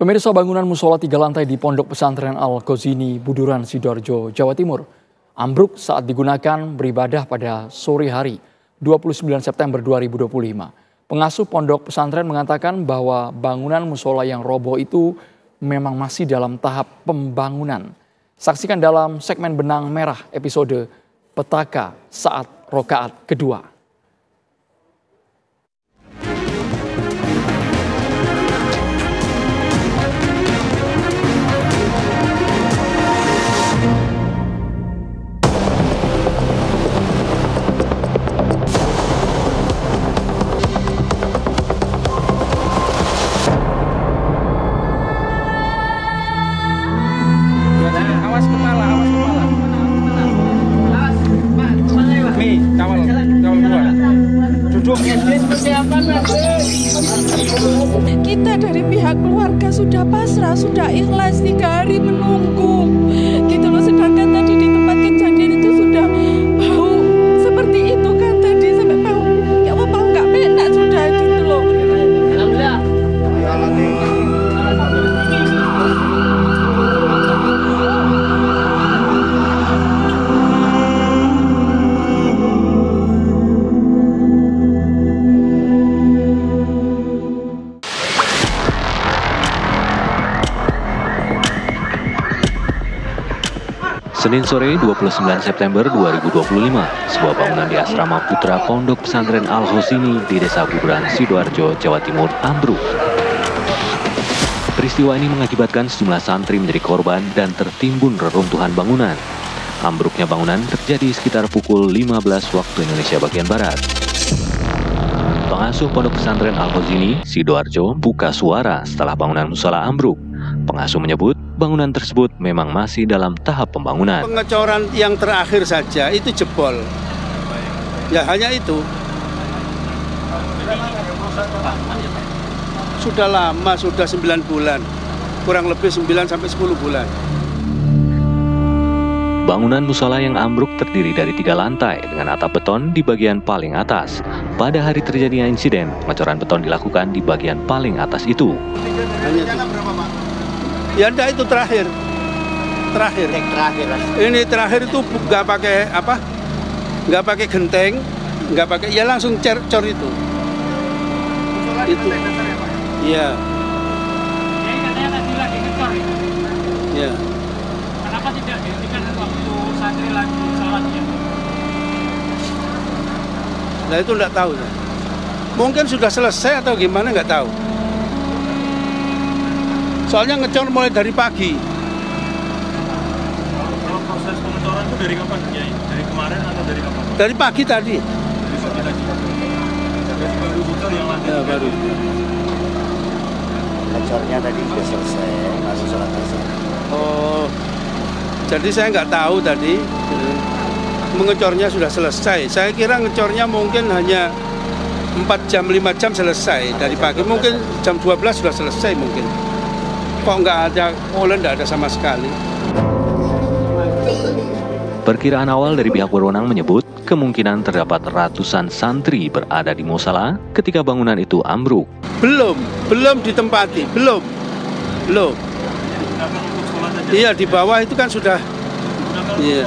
Pemirsa, bangunan musola 3 lantai di Pondok Pesantren Al-Ghazini, Buduran, Sidoarjo, Jawa Timur, ambruk saat digunakan beribadah pada sore hari 29 September 2025. Pengasuh Pondok Pesantren mengatakan bahwa bangunan musola yang roboh itu memang masih dalam tahap pembangunan. Saksikan dalam segmen Benang Merah episode Petaka saat Rokaat kedua. Awas kepala. Nih, kawal keluar. Duduk. Kita dari pihak keluarga sudah pasrah, sudah ikhlas 3 hari menunggu. Gitu loh, sedangkan tadi di tempat kejadian itu sudah bau seperti itu kan tadi sampai bau. Ya apa bau nggak enak sudah gitu loh. Alhamdulillah. Senin sore 29 September 2025, sebuah bangunan di asrama putra Pondok Pesantren Al-Ghazini di Desa Buduran, Sidoarjo, Jawa Timur ambruk. Peristiwa ini mengakibatkan sejumlah santri menjadi korban dan tertimbun reruntuhan bangunan. Ambruknya bangunan terjadi sekitar pukul 15 waktu Indonesia bagian Barat. Pengasuh Pondok Pesantren Al-Ghazini, Sidoarjo, buka suara setelah bangunan musola ambruk. Pengasuh menyebut bangunan tersebut memang masih dalam tahap pembangunan. Pengecoran yang terakhir saja itu jebol. Ya hanya itu. Sudah lama, sudah 9 bulan. Kurang lebih 9 sampai 10 bulan. Bangunan musola yang ambruk terdiri dari 3 lantai dengan atap beton di bagian paling atas. Pada hari terjadinya insiden, pengecoran beton dilakukan di bagian paling atas itu. Ya enggak, itu terakhir. Ini terakhir itu nggak pakai apa? Nggak pakai genteng, nggak pakai, ya langsung cor itu. Itu. Iya. Ini katanya tadi lagi ngecor itu. Iya. Kenapa tidak dihentikan waktu santri lagi sholatnya? Nah itu nggak tahu. Mungkin sudah selesai atau gimana nggak tahu. Soalnya ngecor mulai dari pagi. Kalau proses pengecoran itu dari kapan? Ya, dari kemarin atau dari kapan? Dari pagi tadi. Dari pagi tadi. Jadi baru bocor yang lantai. Ya, baru. Ngecornya tadi sudah selesai, masuk sholat asar. Oh, jadi saya nggak tahu tadi. Mengecornya sudah selesai. Saya kira ngecornya mungkin hanya 4 jam, 5 jam selesai. Dari pagi mungkin jam 12 sudah selesai mungkin. Kok nggak ada, nggak ada sama sekali. Perkiraan awal dari pihak berwenang menyebut kemungkinan terdapat ratusan santri berada di musola ketika bangunan itu ambruk. Belum ditempati, belum. Iya, di bawah itu kan sudah. Iya.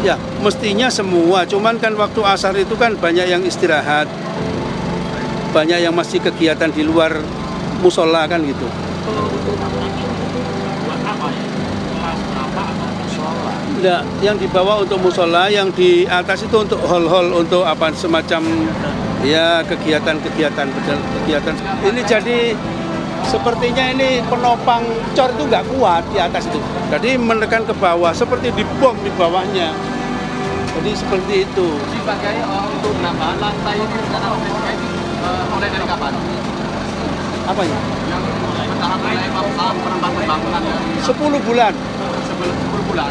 Ya, mestinya semua. Cuman kan waktu asar itu kan banyak yang istirahat, banyak yang masih kegiatan di luar musola kan gitu. Nah, yang dibawa untuk musola, yang di atas itu untuk hall-hall, untuk apa semacam ya kegiatan. Ini jadi sepertinya ini penopang cor itu nggak kuat di atas itu. Jadi menekan ke bawah seperti dibom di bawahnya. Jadi seperti itu. Sebagai untuk penambahan lantai ini mulai dari kapan? Apanya? Yang bertahap mulai penambahan pembangunan 10 bulan. 10 bulan.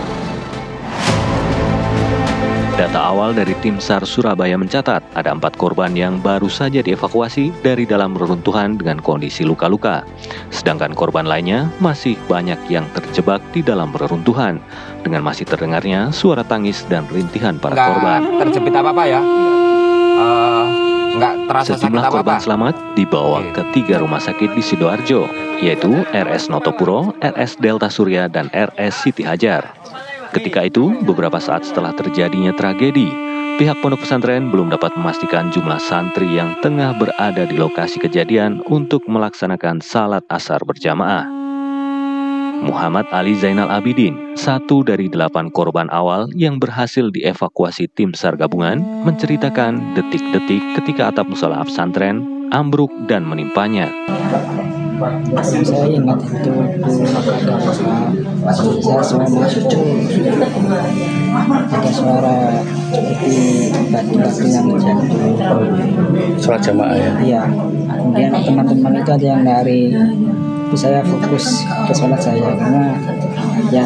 Data awal dari tim SAR Surabaya mencatat ada 4 korban yang baru saja dievakuasi dari dalam reruntuhan dengan kondisi luka-luka. Sedangkan korban lainnya masih banyak yang terjebak di dalam reruntuhan dengan masih terdengarnya suara tangis dan rintihan para korban. Terjepit apa-apa ya. nggak terasa sakit Sejumlah korban apa-apa? selamat dibawa ke 3 rumah sakit di Sidoarjo, yaitu RS Notopuro, RS Delta Surya, dan RS Siti Hajar. Ketika itu, beberapa saat setelah terjadinya tragedi, pihak pondok pesantren belum dapat memastikan jumlah santri yang tengah berada di lokasi kejadian untuk melaksanakan salat asar berjamaah. Muhammad Ali Zainal Abidin, satu dari 8 korban awal yang berhasil dievakuasi tim SAR gabungan, menceritakan detik-detik ketika atap musola pesantren ambruk dan menimpanya. Saya ingat itu ada saya selama sujud ada suara seperti batu-batu yang jatuh. Sholat jamaah ya? Iya. Kemudian teman-teman itu ada yang lari. Saya fokus ke sholat saya karena ya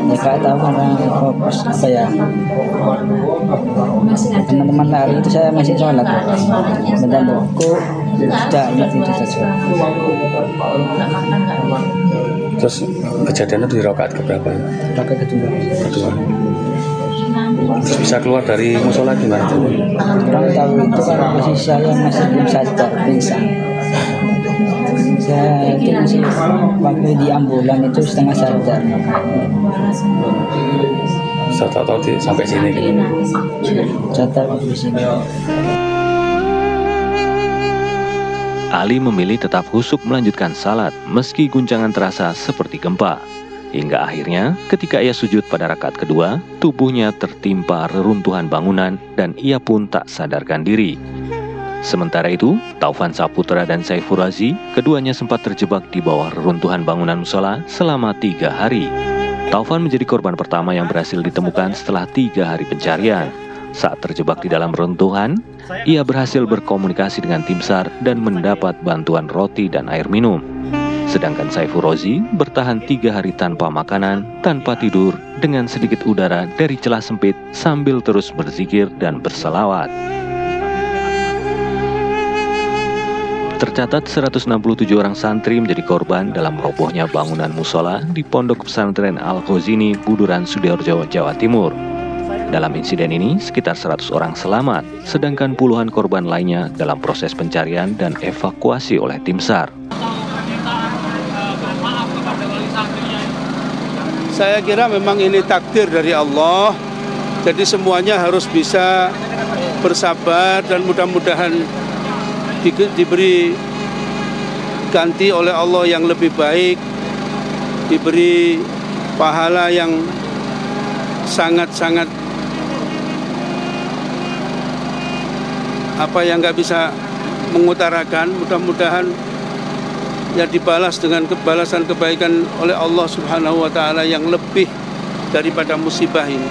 nggak tahu karena fokus apa ya. Teman-teman lari itu saya masih sholat. Dan kok sudah ingat itu saja. Terus kejadiannya di rakaat keberapa ya? Rakaat kedua. Terus bisa keluar dari musola gimana? Kurang tahu itu karena posisi saya masih belum sadar, pingsan. Saya itu masih waktu di ambulan itu setengah sadar. Saya tahu sampai sini gitu. Sadar di sini. Ali memilih tetap khusyuk melanjutkan salat meski guncangan terasa seperti gempa. Hingga akhirnya ketika ia sujud pada rakaat kedua, tubuhnya tertimpa reruntuhan bangunan dan ia pun tak sadarkan diri. Sementara itu, Taufan Saputra dan Saiful Razi, keduanya sempat terjebak di bawah reruntuhan bangunan musola selama 3 hari. Taufan menjadi korban pertama yang berhasil ditemukan setelah 3 hari pencarian. Saat terjebak di dalam reruntuhan, ia berhasil berkomunikasi dengan tim SAR dan mendapat bantuan roti dan air minum. Sedangkan Saiful Razi bertahan 3 hari tanpa makanan, tanpa tidur, dengan sedikit udara dari celah sempit sambil terus berzikir dan berselawat. Tercatat 167 orang santri menjadi korban dalam robohnya bangunan musola di Pondok Pesantren Al-Ghazini, Buduran, Sidoarjo, Jawa Timur. Dalam insiden ini, sekitar 100 orang selamat, sedangkan puluhan korban lainnya dalam proses pencarian dan evakuasi oleh tim SAR. Saya kira memang ini takdir dari Allah. Jadi semuanya harus bisa bersabar dan mudah-mudahan diberi ganti oleh Allah yang lebih baik, diberi pahala yang sangat-sangat apa yang nggak bisa mengutarakan. Mudah-mudahan ya dibalas dengan kebalasan kebaikan oleh Allah Subhanahu wa Ta'ala yang lebih daripada musibah ini.